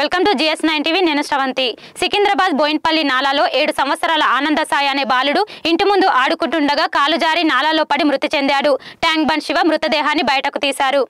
Welcome to GS9 TV. నేను శ్రవంతి. సికింద్రాబాద్ బోయిన్పల్లి నాలాలో 7 సంవత్సరాల ఆనంద సాయి అనే బాలుడు ఇంటి ముందు ఆడుకుంటుండగా కాలు జారి నాలాలో పడి మృతి చెందాడు. ట్యాంక్ బండ్ శివ మృతదేహాన్ని బయటకు తీశారు.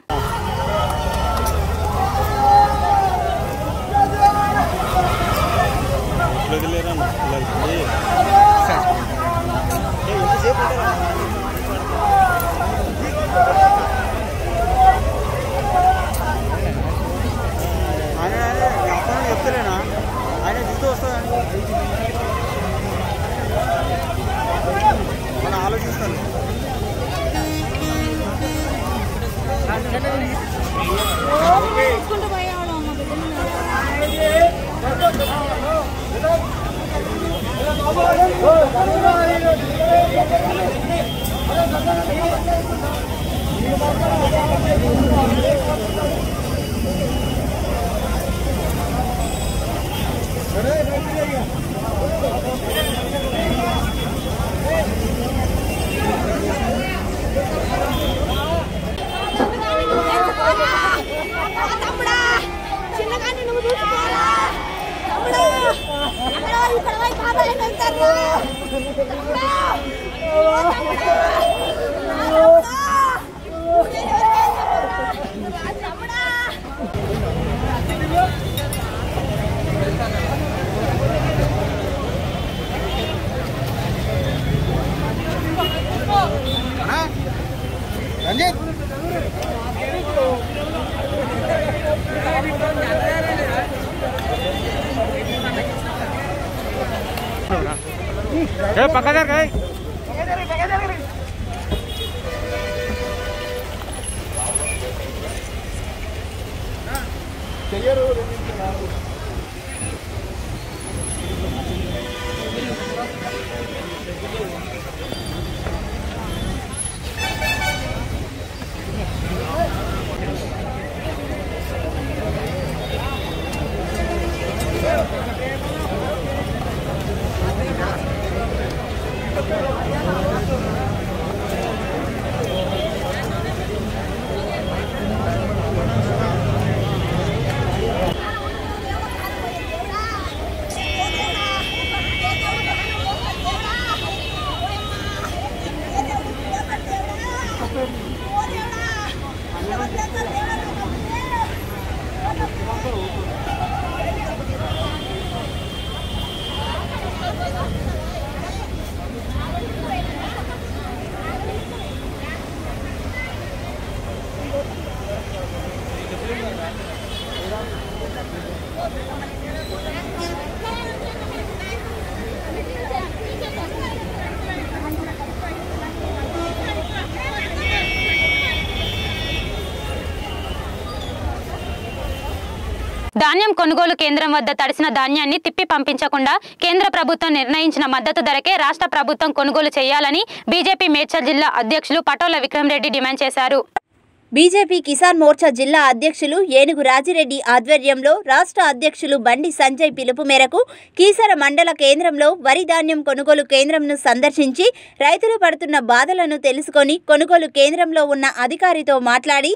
पक्का कर गए ధాన్యం కొనుగోలు కేంద్రం వద్ద తడిసిన ధాన్యాన్ని తిప్పి పంపించకుండా కేంద్ర ప్రభుత్వం నిర్ణయించిన మద్దతు ధరకే రాష్ట్ర ప్రభుత్వం కొనుగోలు చేయాలని బీజేపీ మేడ్చల్ జిల్లా అధ్యక్షులు పటోల విక్రమ్ రెడ్డి డిమాండ్ చేశారు. బీజేపీ కిసాన్ మోర్చా జిల్లా అధ్యక్షులు ఏనుగు రాజిరెడ్డి ఆధ్వర్యంలో రాష్ట్ర అధ్యక్షులు బండి సంజయ్ పిలుపు మేరకు కీసర మండల కేంద్రంలో వరి ధాన్యం కొనుగోలు కేంద్రంను సందర్శించి రైతులు పడుతున్న బాధలను తెలుసుకొని కొనుగోలు కేంద్రంలో ఉన్న అధికారితో మాట్లాడి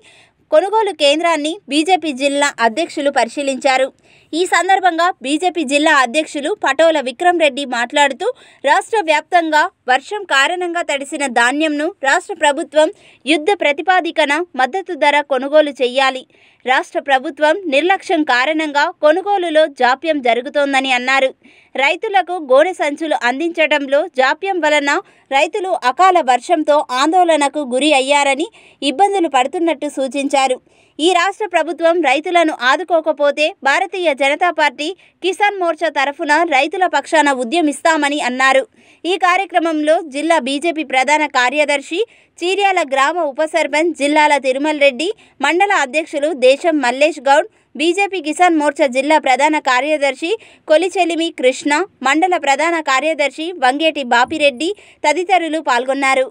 కొనుగోలు కేంద్రాన్ని బీజేపీ జిల్లా అధ్యక్షులు పరిశీలించారు. ఈ సందర్భంగా బీజేపీ జిల్లా అధ్యక్షులు పటోల విక్రమ్ రెడ్డి మాట్లాడుతూ రాష్ట్ర వ్యాప్తంగా వర్షం కారణంగా తడిసిన ధాన్యంను రాష్ట్ర ప్రభుత్వం యుద్ధ ప్రతిపాదికన మద్దతు ధర కొనుగోలు చేయాలి. రాష్ట్ర ప్రభుత్వం నిర్లక్ష్యం కారణంగా కొనుగోలులో జాప్యం జరుగుతోందని అన్నారు. రైతులకు గోనె సంచులు అందించడంలో జాప్యం వలన రైతులు అకాల వర్షంతో ఆందోళనకు గురి అయ్యారని ఇబ్బందులు పడుతున్నట్టు సూచించారు. ఈ రాష్ట్ర ప్రభుత్వం రైతులను ఆదుకోకపోతే భారతీయ జనతా పార్టీ కిసాన్ మోర్చా తరఫున రైతుల పక్షాన ఉద్యమిస్తామని అన్నారు. ఈ కార్యక్రమంలో జిల్లా బీజేపీ ప్రధాన కార్యదర్శి చీర్యాల గ్రామ ఉప సర్పంచ్ జిల్లాల తిరుమల్ రెడ్డి, మండల అధ్యక్షులు దేశం మల్లేష్ గౌడ్, బీజేపీ కిసాన్ మోర్చా జిల్లా ప్రధాన కార్యదర్శి కొలిచెలిమి కృష్ణ, మండల ప్రధాన కార్యదర్శి వంగేటి బాపిరెడ్డి తదితరులు పాల్గొన్నారు.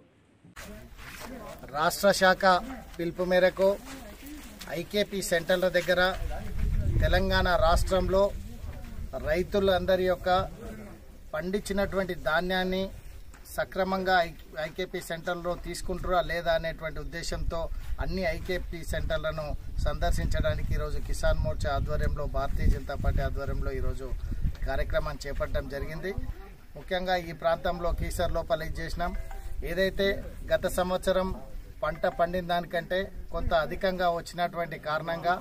రాష్ట్ర శాఖ పిలుపు మేరకు ఐకేపీ సెంటర్ల దగ్గర తెలంగాణ రాష్ట్రంలో రైతులందరి యొక్క పండించినటువంటి ధాన్యాన్ని సక్రమంగా ఐకేపీ సెంటర్లో తీసుకుంటారా లేదా అనేటువంటి ఉద్దేశంతో అన్ని ఐకేపీ సెంటర్లను సందర్శించడానికి ఈరోజు కిసాన్ మోర్చా ఆధ్వర్యంలో భారతీయ జనతా పార్టీ ఆధ్వర్యంలో ఈరోజు కార్యక్రమాన్ని చేపట్టడం జరిగింది. ముఖ్యంగా ఈ ప్రాంతంలో కీసర్ లోపల ఇది చేసినాం. ఏదైతే గత సంవత్సరం పంట పండిన దానికంటే కొంత అధికంగా వచ్చినటువంటి కారణంగా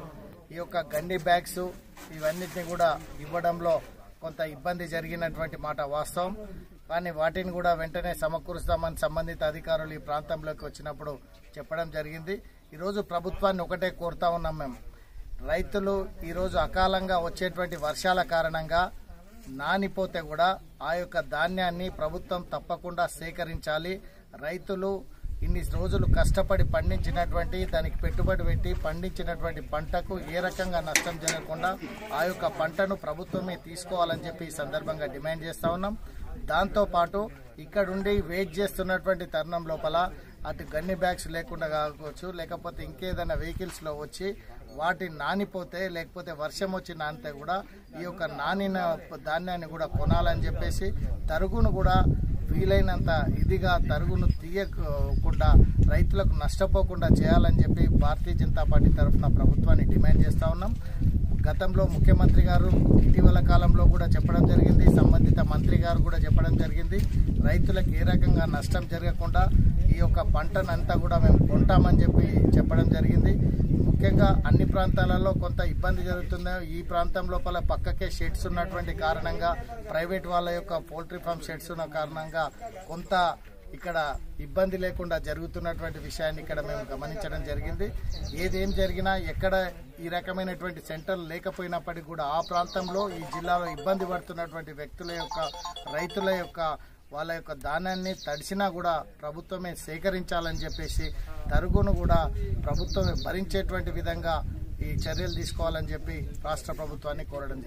ఈ యొక్క గండి బ్యాగ్స్ ఇవన్నిటిని కూడా ఇవ్వడంలో కొంత ఇబ్బంది జరిగినటువంటి మాట వాస్తవం. కానీ వాటిని కూడా వెంటనే సమకూరుస్తామని సంబంధిత అధికారులు ఈ ప్రాంతంలోకి వచ్చినప్పుడు చెప్పడం జరిగింది. ఈరోజు ప్రభుత్వాన్ని ఒకటే కోరుతా ఉన్నాం మేము, రైతులు ఈరోజు అకాలంగా వచ్చేటువంటి వర్షాల కారణంగా నానిపోతే కూడా ఆ యొక్క ధాన్యాన్ని ప్రభుత్వం తప్పకుండా సేకరించాలి. రైతులు ఇన్ని రోజులు కష్టపడి పండించినటువంటి దానికి పెట్టుబడి పెట్టి పండించినటువంటి పంటకు ఏ రకంగా నష్టం జరగకుండా ఆ యొక్క పంటను ప్రభుత్వమే తీసుకోవాలని చెప్పి ఈ సందర్భంగా డిమాండ్ చేస్తా ఉన్నాం. దాంతోపాటు ఇక్కడుండి వెయిట్ చేస్తున్నటువంటి తరుణం లోపల అటు గన్ని బ్యాగ్స్ లేకుండా కావచ్చు, లేకపోతే ఇంకేదైనా వెహికల్స్లో వచ్చి వాటి నానిపోతే లేకపోతే వర్షం వచ్చి నానితే కూడా ఈ యొక్క నానిన ధాన్యాన్ని కూడా కొనాలని చెప్పేసి తరుగును కూడా వీలైనంత ఇదిగా తరుగును తీయకుండా రైతులకు నష్టపోకుండా చేయాలని చెప్పి భారతీయ జనతా పార్టీ తరఫున ప్రభుత్వాన్ని డిమాండ్ చేస్తూ ఉన్నాం. గతంలో ముఖ్యమంత్రి గారు ఇటీవల కాలంలో కూడా చెప్పడం జరిగింది, సంబంధిత మంత్రి గారు కూడా చెప్పడం జరిగింది, రైతులకు ఏ రకంగా నష్టం జరగకుండా ఈ యొక్క పంటనంతా కూడా మేము కొంటామని చెప్పి చెప్పడం జరిగింది. ముఖ్యంగా అన్ని ప్రాంతాలలో కొంత ఇబ్బంది జరుగుతుంది. ఈ ప్రాంతం లోపల పక్కకే షెడ్స్ ఉన్నటువంటి కారణంగా ప్రైవేట్ వాళ్ళ యొక్క పౌల్ట్రీ ఫామ్ షెడ్స్ ఉన్న కారణంగా కొంత ఇక్కడ ఇబ్బంది లేకుండా జరుగుతున్నటువంటి విషయాన్ని ఇక్కడ మేము గమనించడం జరిగింది. ఏదేం జరిగినా ఎక్కడ ఈ రకమైనటువంటి సెంటర్లు లేకపోయినప్పటికీ కూడా ఆ ప్రాంతంలో ఈ జిల్లాలో ఇబ్బంది పడుతున్నటువంటి వ్యక్తుల యొక్క రైతుల యొక్క వాళ్ళ యొక్క ధాన్యాన్ని తడిసినా కూడా ప్రభుత్వమే సేకరించాలని చెప్పేసి తరుగును కూడా ప్రభుత్వమే భరించేటువంటి విధంగా ఈ చర్యలు తీసుకోవాలని చెప్పి రాష్ట్ర ప్రభుత్వాన్ని కోరడం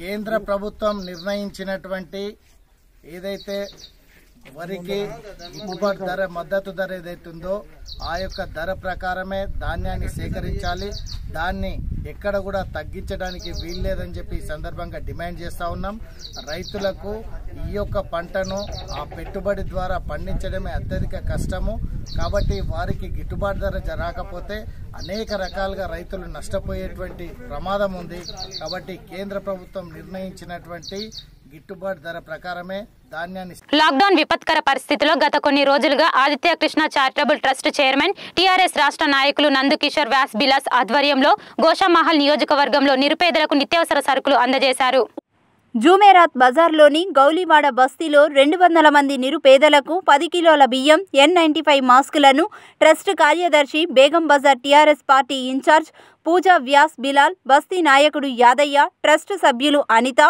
కేంద్ర ప్రభుత్వం నిర్ణయించినటువంటి ఏదైతే వరికి గిట్టుబాటు ధర మద్దతు ధర ఏదైతుందో ఆ యొక్క ధర ప్రకారమే ధాన్యాన్ని సేకరించాలి. దాన్ని ఎక్కడ కూడా తగ్గించడానికి వీల్లేదని చెప్పి ఈ సందర్భంగా డిమాండ్ చేస్తూ ఉన్నాం. రైతులకు ఈ యొక్క పంటను ఆ పెట్టుబడి ద్వారా పండించడమే అత్యధిక కష్టము. కాబట్టి వారికి గిట్టుబాటు ధర రాకపోతే అనేక రకాలుగా రైతులు నష్టపోయేటువంటి ప్రమాదం ఉంది. కాబట్టి కేంద్ర ప్రభుత్వం నిర్ణయించినటువంటి గిట్టుబాటు ధర ప్రకారమే ధాన్యాన్ని. లాక్డౌన్ విపత్కర పరిస్థితిలో గత కొన్ని రోజులుగా Aditya Krishna charitable trust chairman TRS రాష్ట్ర నాయకులు నందుకిషోర్ వ్యాస్ బిలాస్ ఆధ్వర్యంలో గోషామహల్ నియోజకవర్గంలో నిరుపేదలకు నిత్యావసర సరుకులు అందజేశారు. జూమేరాత్ బజార్లోని గౌలీవాడ బస్తీలో 200 మంది నిరుపేదలకు 10 కిలోల బియ్యం, N95 మాస్కులను ట్రస్ట్ కార్యదర్శి బేగం బజార్ టీఆర్ఎస్ పార్టీ ఇన్ఛార్జ్ పూజా వ్యాస్ బిలాల్, బస్తీ నాయకుడు యాదయ్య, ట్రస్ట్ సభ్యులు అనిత,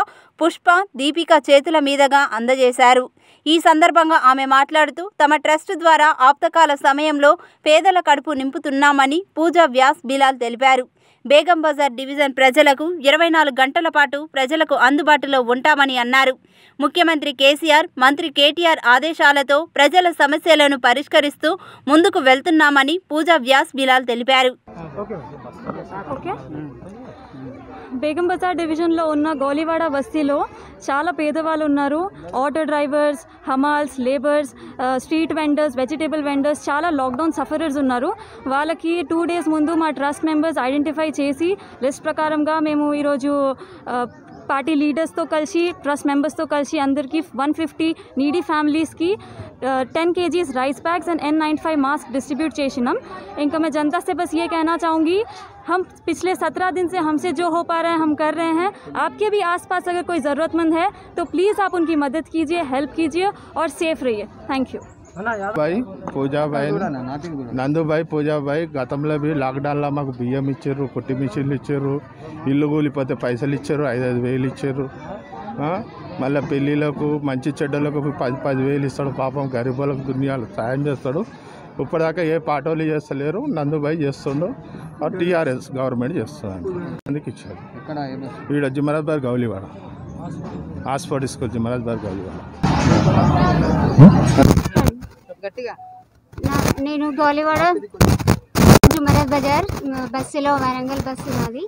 పుష్ప, దీపిక చేతుల మీదుగా అందజేశారు. ఈ సందర్భంగా ఆమె మాట్లాడుతూ తమ ట్రస్ట్ ద్వారా ఆప్తకాల సమయంలో పేదల కడుపు నింపుతున్నామని పూజా వ్యాస్ బిలాల్ తెలిపారు. బేగం బజార్ డివిజన్ ప్రజలకు 24 గంటల పాటు ప్రజలకు అందుబాటులో ఉంటామని అన్నారు. ముఖ్యమంత్రి కేసీఆర్, మంత్రి కేటీఆర్ ఆదేశాలతో ప్రజల సమస్యలను పరిష్కరిస్తూ ముందుకు వెళ్తున్నామని పూజా వ్యాస్ బిలాల్ తెలిపారు. బేగం బజార్ డివిజన్లో ఉన్న గౌలీవాడ బస్తీలో చాలా పేదవాళ్ళు ఉన్నారు. ఆటో డ్రైవర్స్, హమాల్స్, labours, street vendors, vegetable vendors, చాలా లాక్డౌన్ సఫరర్స్ ఉన్నారు. వాళ్ళకి 2 డేస్ ముందు మా ట్రస్ట్ మెంబర్స్ ఐడెంటిఫై చేసి లిస్ట్ ప్రకారంగా మేము ఈరోజు పార్టీ లీడర్స్తో కలిసి ట్రస్ట్ మెంబర్స్తో కలిసి అందరికీ 150 నీడీ ఫ్యామిలీస్కి 10 kgs rice bags and N95 mask distribute చేసినాం. ఇంకా मैं जनता से बस ये कहना चाहूँगी, हम पिछले 17 दिन से हमसे जो हो पा रहे हैं हम कर रहे हैं. आपके भी आसपास अगर कोई ज़रूरतमंद है तो प्लीज़ आप उनकी मदद कीजिए, हेल्प कीजिए और सेफ रहिए. Thank you. भाई पूजा भाई నందు భాయ్ పూజా భాయ్ గతంలో లాక్డౌన్లో మాకు బియ్యం ఇచ్చారు, కుట్టి మిషన్లు ఇచ్చారు, ఇల్లు కూలిపోతే పైసలు ఇచ్చారు, 5,000 ఇచ్చారు. మళ్ళీ పెళ్ళిళ్ళకు మంచి చెడ్డలకు 10,000 ఇస్తాడు. పాపం గరీబులకు దునియాలు సాయం చేస్తాడు. ఇప్పటిదాకా ఏ పాటోలు చేస్తలేరు, నందుబాయి చేస్తుండు, టీఆర్ఎస్ గవర్నమెంట్ చేస్తుంది. అందుకు ఇచ్చారు. ఈడ జిమరాజ్బాద్ గౌలీవాడ హాస్పిటల్ స్కూల్, జిమరాజ్బాద్ గౌలీవాడ. నేను గౌలీవాడ ఉమరత్ బజార్ బస్సులో వరంగల్ బస్సు నాది.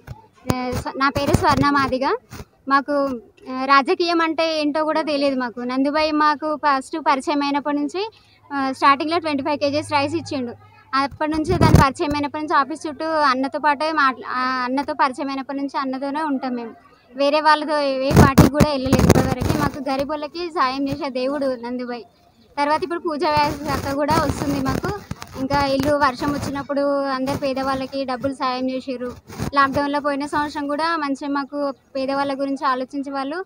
నా పేరు స్వర్ణ మాదిగ. మాకు రాజకీయం అంటే ఏంటో కూడా తెలియదు. మాకు నందుబాయ్ మాకు ఫస్ట్ పరిచయం అయినప్పటి నుంచి స్టార్టింగ్లో 25 kgs రైస్ ఇచ్చిండు. అప్పటి నుంచి దాని పరిచయం అయినప్పటి నుంచి ఆఫీస్ చుట్టూ అన్నతో పాటే అన్నతో పరిచయం అయినప్పటి నుంచి అన్నతోనే ఉంటాం మేము. వేరే వాళ్ళతో ఏ పార్టీకి కూడా వెళ్ళలేదు ఇప్పటివరకు. మాకు గరీబులకి సాయం చేసే దేవుడు నందుబాయ్. తర్వాత ఇప్పుడు పూజ శాఖ కూడా వస్తుంది మాకు. ఇంకా ఇల్లు వర్షం వచ్చినప్పుడు అందరు పేదవాళ్ళకి డబ్బులు సాయం చేసారు. లాక్డౌన్లో పోయిన సంవత్సరం కూడా మంచిగా మాకు పేదవాళ్ళ గురించి ఆలోచించే వాళ్ళు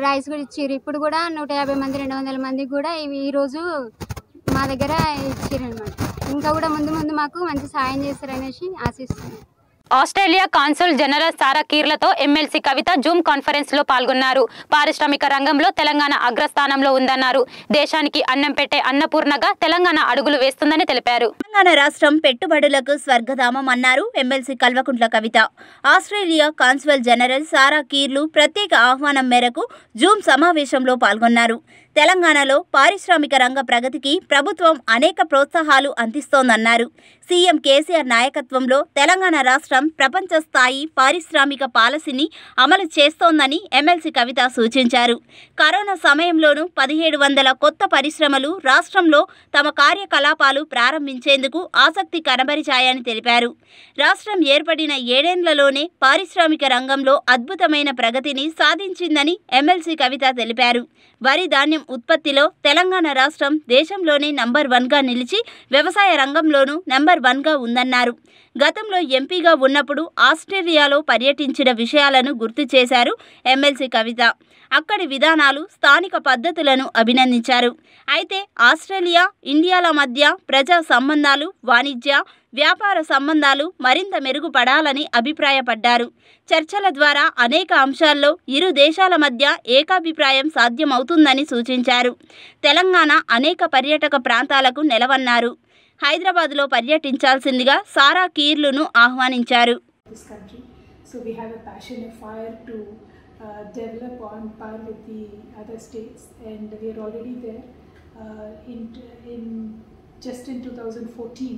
రైస్ కూడా ఇచ్చారు. ఇప్పుడు కూడా 150 మంది 200 మందికి కూడా ఈరోజు మా దగ్గర ఇచ్చారు అనమాట. ఇంకా కూడా ముందు ముందు మాకు మంచి సాయం చేస్తారనేసి ఆశిస్తున్నాను. ఆస్ట్రేలియా కాన్సుల్ జనరల్ సారా కీర్లతో ఎమ్మెల్సీ కవిత జూమ్ కాన్ఫరెన్స్ లో పాల్గొన్నారు. పారిశ్రామిక రంగంలో తెలంగాణ అగ్రస్థానంలో ఉందన్నారు. దేశానికి అన్నం పెట్టే అన్నపూర్ణగా తెలంగాణ అడుగులు వేస్తుందని తెలిపారు. తెలంగాణ రాష్ట్రం పెట్టుబడులకు స్వర్గధామం అన్నారు MLC Kalvakuntla Kavitha. Australia consul general సారా కీర్లు ప్రత్యేక ఆహ్వానం మేరకు జూమ్ సమావేశంలో పాల్గొన్నారు. తెలంగాణలో పారిశ్రామిక రంగ ప్రగతికి ప్రభుత్వం అనేక ప్రోత్సాహాలు అందిస్తోందన్నారు. సీఎం కేసీఆర్ నాయకత్వంలో తెలంగాణ రాష్ట్రం ప్రపంచ స్థాయి పారిశ్రామిక పాలసీని అమలు చేస్తోందని ఎమ్మెల్సీ కవిత సూచించారు. కరోనా సమయంలోనూ 1700 కొత్త పరిశ్రమలు రాష్ట్రంలో తమ కార్యకలాపాలు ప్రారంభించేందుకు ఆసక్తి కనబరిచాయని తెలిపారు. రాష్ట్రం ఏర్పడిన 7 ఏళ్లలోనే పారిశ్రామిక రంగంలో అద్భుతమైన ప్రగతిని సాధించిందని ఎమ్మెల్సీ కవిత తెలిపారు. వరి ధాన్యం ఉత్పత్తిలో తెలంగాణ రాష్ట్రం దేశంలోనే నంబర్ 1గా నిలిచి వ్యవసాయ రంగంలోనూ నంబర్ 1గా ఉందన్నారు. గతంలో ఎంపీగా ఉన్నప్పుడు ఆస్ట్రేలియాలో పర్యటించిన విషయాలను గుర్తు చేశారు ఎమ్మెల్సీ కవిత. అక్కడి విధానాలు, స్థానిక పద్ధతులను అభినందించారు. అయితే ఆస్ట్రేలియా, ఇండియాల మధ్య ప్రజా సంబంధాలు, వాణిజ్య, వ్యాపార సంబంధాలు మరింత మెరుగుపడాలని అభిప్రాయపడ్డారు. చర్చల ద్వారా అనేక అంశాల్లో ఇరు దేశాల మధ్య ఏకాభిప్రాయం సాధ్యమవుతుందని సూచించారు. తెలంగాణ అనేక పర్యాటక ప్రాంతాలకు నెలవన్నారు. హైదరాబాద్లో పర్యటించాల్సిందిగా సారా కీర్లును ఆహ్వానించారు. Develop on par with the other states, and we are already there. Just in 2014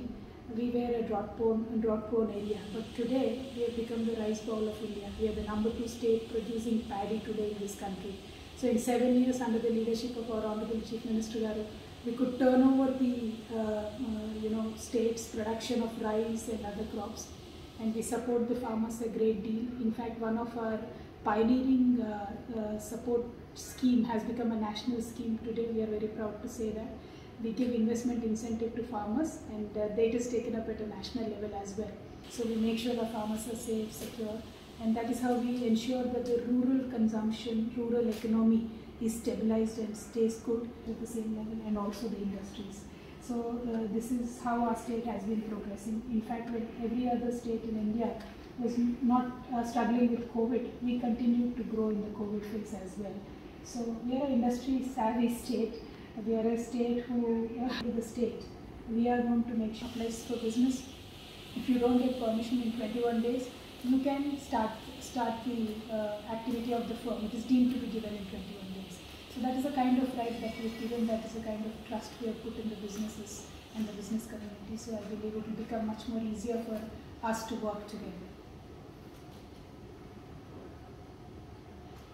we were a drought-prone area, but today we have become the rice bowl of India. We are the number 2 state producing paddy today in this country. So in 7 years under the leadership of our Honorable Chief Minister Garu, we could turn over the state's production of rice and other crops, and we support the farmers a great deal. In fact, one of our pioneering support scheme has become a national scheme today. We are very proud to say that we give investment incentive to farmers, and that is taken up at a national level as well. So we make sure the farmers are safe, secure, and that is how we ensure that the rural consumption, rural economy is stabilized and stays good at the same level, and also the industries. So this is how our state has been progressing. In fact, when every other state in India was not struggling with COVID, we continued to grow in the COVID phase as well. So we are an industry savvy state. We are a state who, the state, we are going to make sure place for business. If you don't get permission in 21 days, you can start the activity of the firm. It is deemed to be given in 21 days. So that is a kind of right that we have given. That is a kind of trust we have put in the businesses and the business community. So I believe it will become much more easier for us to work together.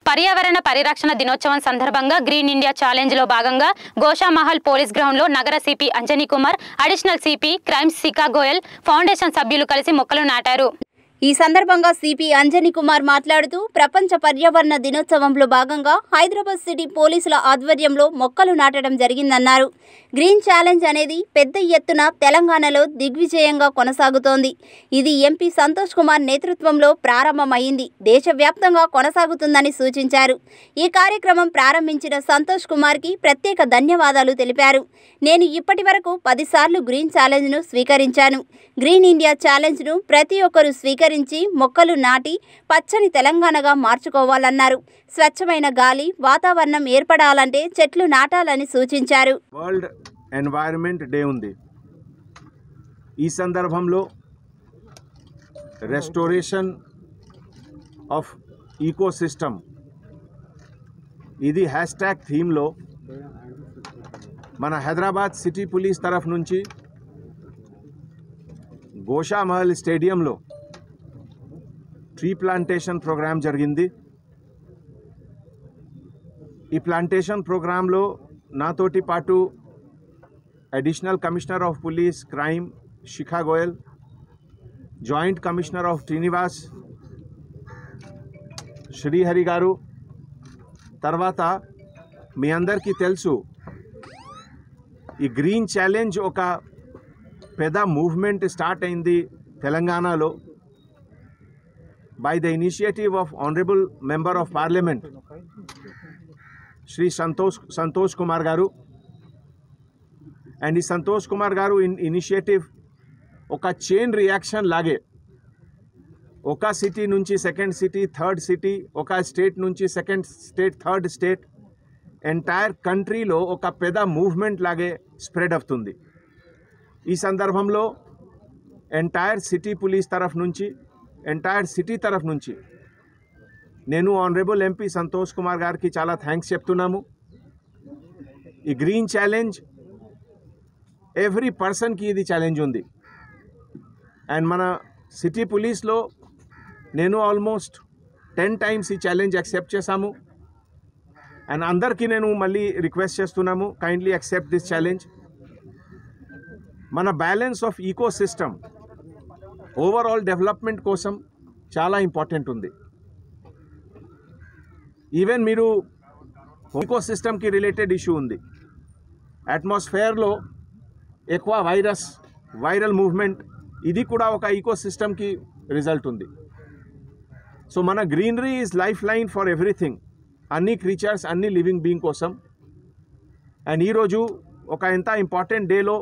పర్యావరణ పరిరక్షణ దినోత్సవం సందర్భంగా green India challenge లో భాగంగా Goshamahal police ground లో నగర CP Anjani Kumar, additional CP crimes cica Goyal foundation సభ్యులు కలిసి మొక్కలు నాటారు. ఈ సందర్భంగా సిపి అంజనీ కుమార్ మాట్లాడుతూ ప్రపంచ పర్యావరణ దినోత్సవంలో భాగంగా హైదరాబాద్ సిటీ పోలీసుల ఆధ్వర్యంలో మొక్కలు నాటడం జరిగిందన్నారు. గ్రీన్ ఛాలెంజ్ అనేది పెద్ద ఎత్తున తెలంగాణలో దిగ్విజయంగా కొనసాగుతోంది. ఇది ఎంపీ సంతోష్ కుమార్ నేతృత్వంలో ప్రారంభమైంది, దేశవ్యాప్తంగా కొనసాగుతుందని సూచించారు. ఈ కార్యక్రమం ప్రారంభించిన సంతోష్ కుమార్కి ప్రత్యేక ధన్యవాదాలు తెలిపారు. నేను ఇప్పటి వరకు 10 సార్లు గ్రీన్ ఛాలెంజ్ను స్వీకరించాను. గ్రీన్ ఇండియా ఛాలెంజ్ను ప్రతి ఒక్కరూ స్వీకరించి మొక్కలు నాటి పచ్చని తెలంగాణగా మార్చుకోవాలన్నారు. స్వచ్ఛమైన గాలి, వాతావరణం ఏర్పడాలంటే చెట్లు నాటాలని సూచించారు. వరల్డ్ ఎన్వైరన్మెంట్ డే ఉంది. ఈ సందర్భంలో రెస్టోరేషన్ ఆఫ్ ఈకోసిస్టమ్ ఇది హ్యాష్ట్యాగ్ థీమ్లో మన హైదరాబాద్ సిటీ పోలీస్ తరఫు నుంచి గోషామహల్ స్టేడియంలో ట్రీ ప్లాంటేషన్ ప్రోగ్రామ్ జరిగింది. ఈ ప్లాంటేషన్ ప్రోగ్రాంలో నాతోటి పాటు additional commissioner of police crime Shikha Goyal, joint commissioner of Srinivas Srihari గారు, తర్వాత మీ అందరికీ తెలుసు ఈ గ్రీన్ ఛాలెంజ్ ఒక పెద్ద మూవ్మెంట్ స్టార్ట్ అయింది తెలంగాణలో by the initiative of honourable member of Parliament Shri Santosh Kumar garu. And ఈ సంతోష్ కుమార్ గారు ఇనిషియేటివ్ ఒక చైన్ రియాక్షన్ లాగే ఒక సిటీ నుంచి సెకండ్ సిటీ, థర్డ్ సిటీ, ఒక స్టేట్ నుంచి second state, third state, entire కంట్రీలో ఒక పెద్ద మూవ్మెంట్ లాగే స్ప్రెడ్ అవుతుంది. ఈ సందర్భంలో ఎంటైర్ సిటీ పోలీస్ తరఫు నుంచి, ఎంటైర్ సిటీ తరఫు నుంచి నేను ఆనరబుల్ ఎంపీ సంతోష్ కుమార్ గారికి చాలా థ్యాంక్స్ చెప్తున్నాము. ఈ గ్రీన్ ఛాలెంజ్ ఎవ్రీ పర్సన్కి ఇది ఛాలెంజ్ ఉంది. అండ్ మన సిటీ పోలీస్లో నేను ఆల్మోస్ట్ 10 times ఈ ఛాలెంజ్ యాక్సెప్ట్ చేశాము. అండ్ అందరికీ నేను మళ్ళీ రిక్వెస్ట్ చేస్తున్నాము, కైండ్లీ యాక్సెప్ట్ దిస్ ఛాలెంజ్. మన balance of ecosystem overall development కోసం చాలా ఇంపార్టెంట్ ఉంది. ఈవెన్ మీరు ఈకో సిస్టమ్కి రిలేటెడ్ ఇష్యూ ఉంది. అట్మాస్ఫియర్లో ఎక్కువ వైరల్ మూవ్మెంట్, ఇది కూడా ఒక ఈకో సిస్టమ్కి రిజల్ట్ ఉంది. సో మన greenery is life line for everything, అన్ని క్రీచర్స్, అన్ని లివింగ్ బీయింగ్ కోసం. అండ్ ఈరోజు ఒక ఎంత ఇంపార్టెంట్ డేలో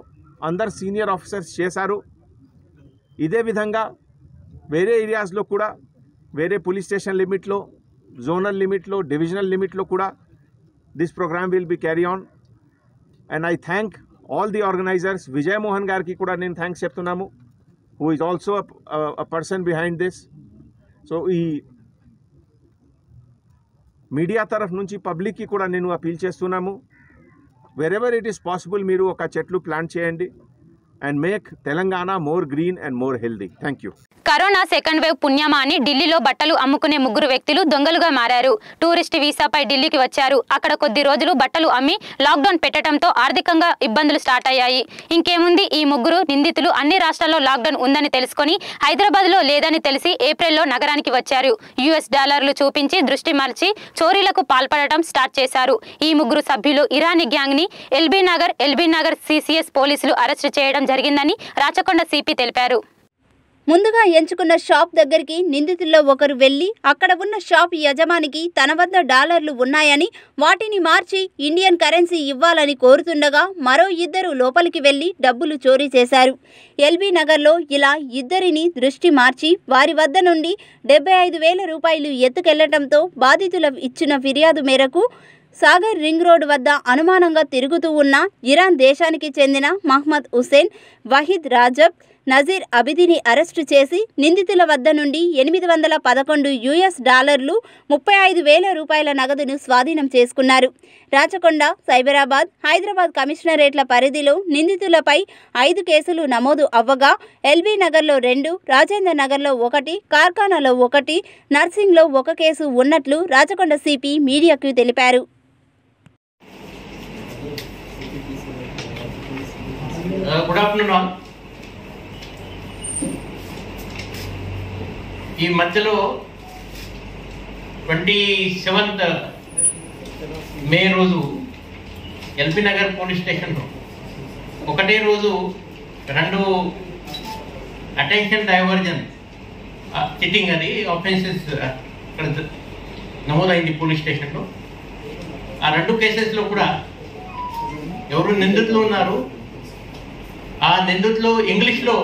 అందరు సీనియర్ ఆఫీసర్స్ చేశారు. ఇదే విధంగా వేరే ఏరియాస్లో కూడా, వేరే పోలీస్ స్టేషన్ లిమిట్లో, జోనల్ లిమిట్లో, డివిజనల్ లిమిట్లో కూడా this programme will be carry on. And I thank all the organisers. Vijay Mohan గారికి కూడా నేను థ్యాంక్స్ చెప్తున్నాము, who is also a person behind this. So ఈ మీడియా తరఫు నుంచి పబ్లిక్కి కూడా నేను అపీల్ చేస్తున్నాము, వెరెవర్ ఇట్ ఈస్ పాసిబుల్ మీరు ఒక చెట్లు ప్లాంట్ చేయండి and make Telangana more green and more healthy. Thank you. Corona second wave పుణ్యమా అని ఢిల్లీలో బట్టలు అమ్ముకునే 3 వ్యక్తులు దొంగలుగా మారారు. టూరిస్ట్ వీసాపై ఢిల్లీకి వచ్చారు. అక్కడ కొద్ది రోజులు బట్టలు అమ్మి లాక్డౌన్ పెట్టడంతో ఆర్థికంగా ఇబ్బందులు స్టార్ట్ అయ్యాయి. ఇంకేముంది, ఈ 3 నిందితులు అన్ని రాష్ట్రాల్లో లాక్డౌన్ ఉందని తెలుసుకొని హైదరాబాద్లో లేదని తెలిసి ఏప్రిల్లో నగరానికి వచ్చారు. $డాలర్లు చూపించి దృష్టి మరచి చోరీలకు పాల్పడటం స్టార్ట్ చేశారు. ఈ 3 సభ్యులు ఇరానీ గ్యాంగ్ని ఎల్బీ నగర్ CCS పోలీసులు అరెస్టు చేయడం జరిగిందని రాచకొండ సిపి తెలిపారు. ముందుగా ఎంచుకున్న షాప్ దగ్గరికి నిందితుల్లో ఒకరు వెళ్లి అక్కడ ఉన్న షాప్ యజమానికి తన వద్ద డాలర్లు ఉన్నాయని వాటిని మార్చి ఇండియన్ కరెన్సీ ఇవ్వాలని కోరుతుండగా మరో 2 లోపలికి వెళ్లి డబ్బులు చోరీ చేశారు. ఎల్బీ నగర్లో ఇలా ఇద్దరిని దృష్టి మార్చి వారి వద్ద నుండి 75,000 రూపాయలు ఎత్తుకెళ్లటంతో బాధితుల ఇచ్చిన ఫిర్యాదు మేరకు సాగర్ రింగ్ రోడ్ వద్ద అనుమానంగా తిరుగుతూ ఉన్న ఇరాన్ దేశానికి చెందిన మహ్మద్ హుసేన్, వహీద్ రాజబ్, నజీర్ అబిదిని అరెస్టు చేసి నిందితుల వద్ద నుండి $811 $35,000 రూపాయల నగదును స్వాధీనం చేసుకున్నారు. రాచకొండ, సైబరాబాద్, హైదరాబాద్ కమిషనరేట్ల పరిధిలో నిందితులపై 5 కేసులు నమోదు అవ్వగా ఎల్బీ నగర్లో 2, రాజేంద్ర నగర్లో 1, కార్ఖానాలో 1, నర్సింగ్లో 1 కేసు ఉన్నట్లు రాచకొండ సిపి మీడియాకు తెలిపారు. Good afternoon all. ఈ మధ్యలో 27th మే రోజు ఎల్బీ నగర్ పోలీస్ స్టేషన్లో ఒకటే రోజు 2 అటెన్షన్ డైవర్జన్ చిట్టింగ్ అది ఆఫెన్సెస్ అక్కడ నమోదైంది పోలీస్ స్టేషన్లో. ఆ 2 కేసెస్లో కూడా ఎవరు నిందితులు ఉన్నారు, ఆ నిందితులు ఇంగ్లీష్లో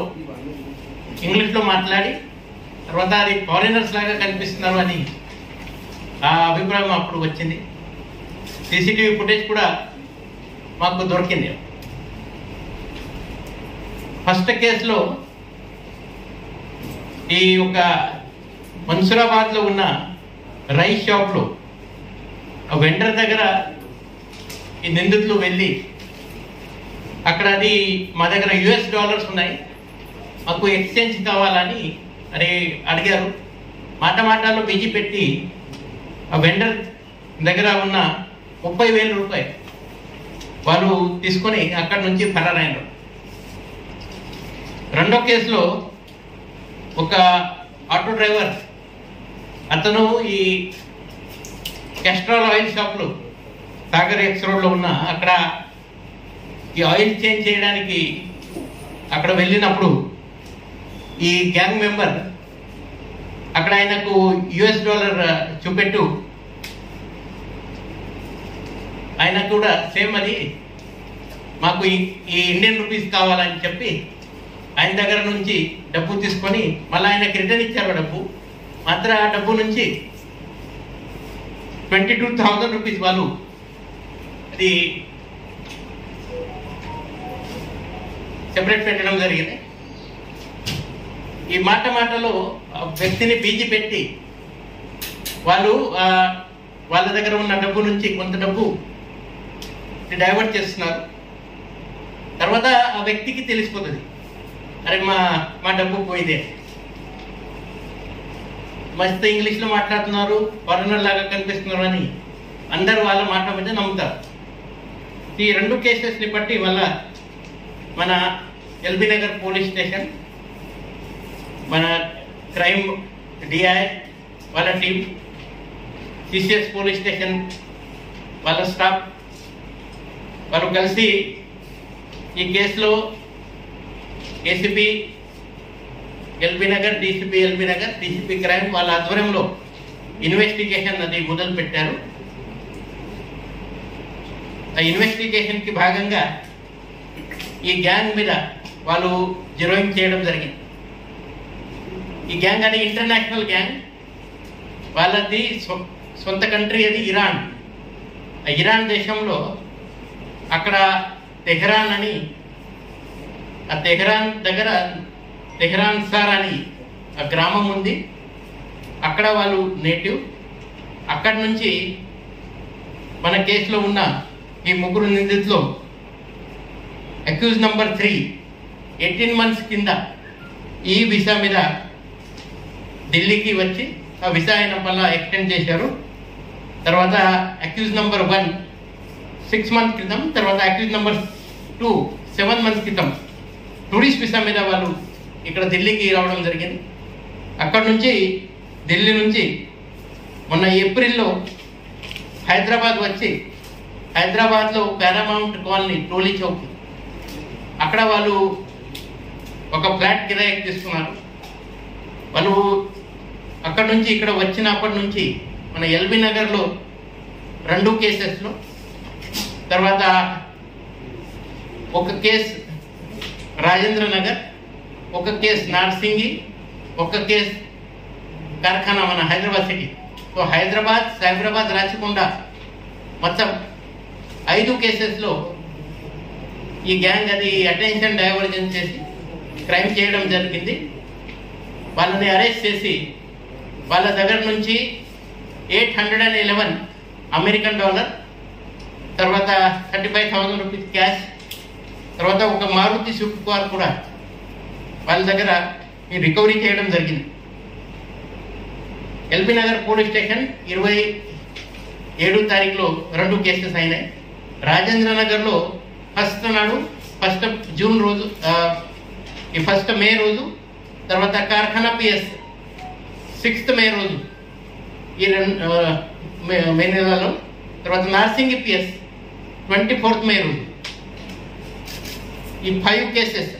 మాట్లాడి తర్వాత అది ఫారినర్స్ లాగా కనిపిస్తున్నారు అని ఆ అభిప్రాయం అప్పుడు వచ్చింది. సీసీటీవీ ఫుటేజ్ కూడా మాకు దొరికింది. ఫస్ట్ కేసులో ఈ ఒక మన్సూరాబాద్లో ఉన్న రైస్ షాప్లో వెండర్ దగ్గర ఈ నిందితులు వెళ్ళి అక్కడ అది మా దగ్గర $US ఉన్నాయి, మాకు ఎక్స్చేంజ్ కావాలని అడిగారు. మాటలో బిజీ పెట్టి ఆ వెండర్ దగ్గర ఉన్న 30,000 రూపాయలు వాళ్ళు తీసుకొని అక్కడి నుంచి ఫరారైనారు. రెండో కేసులో ఒక ఆటో డ్రైవర్ అతను ఈ కెస్ట్రాల్ ఆయిల్ షాప్లో సాగర్ ఎక్స్ రోడ్లో ఉన్న అక్కడ ఈ ఆయిల్ చేంజ్ చేయడానికి అక్కడ వెళ్ళినప్పుడు ఈ గ్యాంగ్ మెంబర్ అక్కడ ఆయనకు $US చూపెట్టు ఆయన కూడా సేమ్ అది మాకు ఈ ఇండియన్ రూపీస్ కావాలని చెప్పి ఆయన దగ్గర నుంచి డబ్బు తీసుకొని మళ్ళీ ఆయనకి రిటర్న్ ఇచ్చారు డబ్బు. మాత్రం ఆ డబ్బు నుంచి 22,000 రూపీస్ వాళ్ళు అది సెపరేట్ పెట్టడం జరిగింది. ఈ మాటలో వ్యక్తిని బీజీ పెట్టి వాళ్ళు వాళ్ళ దగ్గర ఉన్న డబ్బు నుంచి కొంత డబ్బు డైవర్ట్ చేస్తున్నారు. తర్వాత ఆ వ్యక్తికి తెలిసిపోతుంది, అరే మా డబ్బు పోయిందే. మస్తు ఇంగ్లీష్లో మాట్లాడుతున్నారు, ఫారినర్ లాగా కనిపిస్తున్నారు అని అందరూ వాళ్ళ మాట మీద నమ్ముతారు. ఈ రెండు కేసెస్ని బట్టి వల్ల మన ఎల్బీ నగర్ పోలీస్ స్టేషన్, మన క్రైమ్ డిఐ వాళ్ళ టీం, సిసిఎస్ పోలీస్ స్టేషన్ వాళ్ళ స్టాఫ్ వాళ్ళు కలిసి ఈ కేసులో ACP LB Nagar, DCP LB Nagar, DCP crime వాళ్ళ ఆధ్వర్యంలో ఇన్వెస్టిగేషన్ అది మొదలు పెట్టారు. ఆ ఇన్వెస్టిగేషన్కి భాగంగా ఈ గ్యాంగ్ మీద వాళ్ళు జీరోయింగ్ చేయడం జరిగింది. ఈ గ్యాంగ్ అది ఇంటర్నేషనల్ గ్యాంగ్, వాళ్ళది సొంత కంట్రీ అది ఇరాన్. ఆ ఇరాన్ దేశంలో అక్కడ తెహ్రాన్ అని, ఆ తెహ్రాన్ దగ్గర తెహ్రాన్ సార్ అని ఆ గ్రామం ఉంది. అక్కడ వాళ్ళు నేటివ్. అక్కడి నుంచి మన కేసులో ఉన్న ఈ ముగ్గురు నిందితులు అక్యూజ్ నంబర్ 3 18 months కింద ఈ వీసా మీద ఢిల్లీకి వచ్చి ఆ వీసా అయిన వల్ల ఎక్స్టెండ్ చేశారు. తర్వాత అక్యూజ్ నంబర్ 1 6 months క్రితం, తర్వాత అక్యూజ్ నంబర్ 2 7 months క్రితం టూరిస్ట్ వీసా మీద వాళ్ళు ఇక్కడ ఢిల్లీకి రావడం జరిగింది. అక్కడ నుంచి ఢిల్లీ నుంచి మొన్న ఏప్రిల్లో హైదరాబాద్ వచ్చి హైదరాబాద్లో పారామౌంట్ కాలనీ టోలీ చౌక్ అక్కడ వాళ్ళు ఒక ఫ్లాట్ కిరాయికి తీసుకున్నారు. వాళ్ళు అక్కడ నుంచి ఇక్కడ వచ్చినప్పటి నుంచి మన ఎల్బీ నగర్లో 2 కేసెస్లో, తర్వాత ఒక కేసు రాజేంద్ర నగర్, ఒక కేసు నార్సింగి, ఒక కేసు కార్ఖానా మన హైదరాబాద్ సిటీ. సో హైదరాబాద్, సైబరాబాద్, రాచకొండ మొత్తం 5 కేసెస్లో ఈ గ్యాంగ్ అది అటెన్షన్ డైవర్జన్ చేసి క్రైమ్ చేయడం జరిగింది. వాళ్ళని అరెస్ట్ చేసి వాళ్ళ దగ్గర నుంచి $811 అమెరికన్ డాలర్, తర్వాత 35,000 రూపీస్ క్యాష్, తర్వాత ఒక మారుతి స్విఫ్ట్ కార్ కూడా వాళ్ళ దగ్గర రికవరీ చేయడం జరిగింది. LB Nagar police station 27 తారీఖులో 2 cases అయినాయి. రాజేంద్ర నగర్లో ఫస్ట్ జూన్ రోజు, ఈ 1 మే రోజు, తర్వాత కార్ఖానా పిఎస్ 6th మే రోజు, ఈ మే నెలలో, తర్వాత నార్సింగి పిఎస్ 24th మే రోజు. ఈ 5 కేసెస్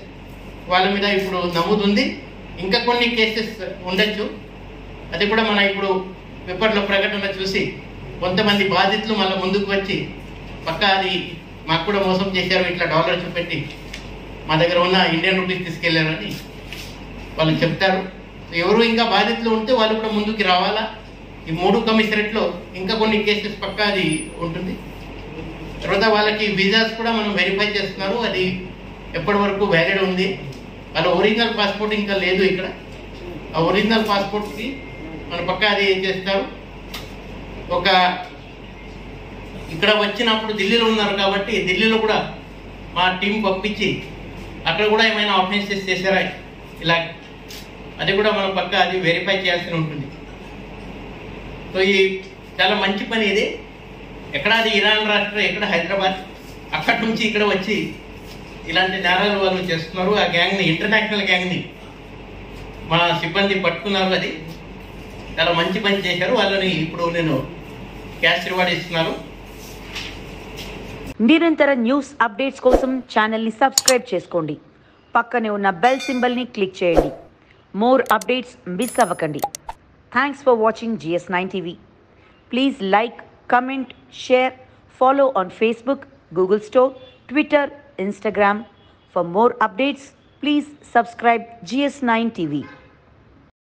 వాళ్ళ మీద ఇప్పుడు నమోదుంది. ఇంకా కొన్ని కేసెస్ ఉండొచ్చు, అది కూడా మన ఇప్పుడు పేపర్లో ప్రకటన చూసి కొంతమంది బాధితులు మళ్ళీ ముందుకు వచ్చి పక్కా అది మాకు కూడా మోసం చేశారు, ఇట్లా డాలర్ చూపెట్టి మా దగ్గర ఉన్న ఇండియన్ రూపీస్ తీసుకెళ్లారని వాళ్ళు చెప్తారు. ఎవరు ఇంకా బాధితులు ఉంటే వాళ్ళు కూడా ముందుకు రావాలా. ఈ 3 కమిషనరేట్లో ఇంకా కొన్ని కేసెస్ పక్కా అది ఉంటుంది. తర్వాత వాళ్ళకి వీసాస్ కూడా మనం వెరిఫై చేస్తున్నారు, అది ఎప్పటి వరకు వ్యాలిడ్ ఉంది. వాళ్ళ ఒరిజినల్ పాస్పోర్ట్ ఇంకా లేదు ఇక్కడ. ఆ ఒరిజినల్ పాస్పోర్ట్కి మన పక్కా అది చేస్తారు. ఒక ఇక్కడ వచ్చినప్పుడు ఢిల్లీలో ఉన్నారు కాబట్టి ఢిల్లీలో కూడా మా టీం పంపించి అక్కడ కూడా ఏమైనా ఆఫెన్సెస్ చేశారా ఇలా అది కూడా మనం పక్క అది వెరిఫై చేయాల్సి ఉంటుంది. సో ఈ చాలా మంచి పని ఇది. ఎక్కడ అది ఇరాన్ రాష్ట్రం, ఎక్కడ హైదరాబాద్, అక్కడి నుంచి ఇక్కడ వచ్చి ఇలాంటి నేరాలు వాళ్ళు చేస్తున్నారు. ఆ గ్యాంగ్ని, ఇంటర్నేషనల్ గ్యాంగ్ని మన సిబ్బంది పట్టుకున్నారు. అది చాలా మంచి పని చేశారు. వాళ్ళని ఇప్పుడు నేను క్యాష్ రివార్డ్ ఇస్తున్నారు. నిరంతర న్యూస్ అప్డేట్స్ కోసం ఛానల్ని సబ్స్క్రైబ్ చేసుకోండి. పక్కనే ఉన్న బెల్ సింబల్ని క్లిక్ చేయండి. మోర్ అప్డేట్స్ మిస్ అవ్వకండి. Thanks for watching GS9 TV. Please like, comment, share, follow on Facebook, Google Store, Twitter, Instagram. For more updates, please subscribe GS9 TV.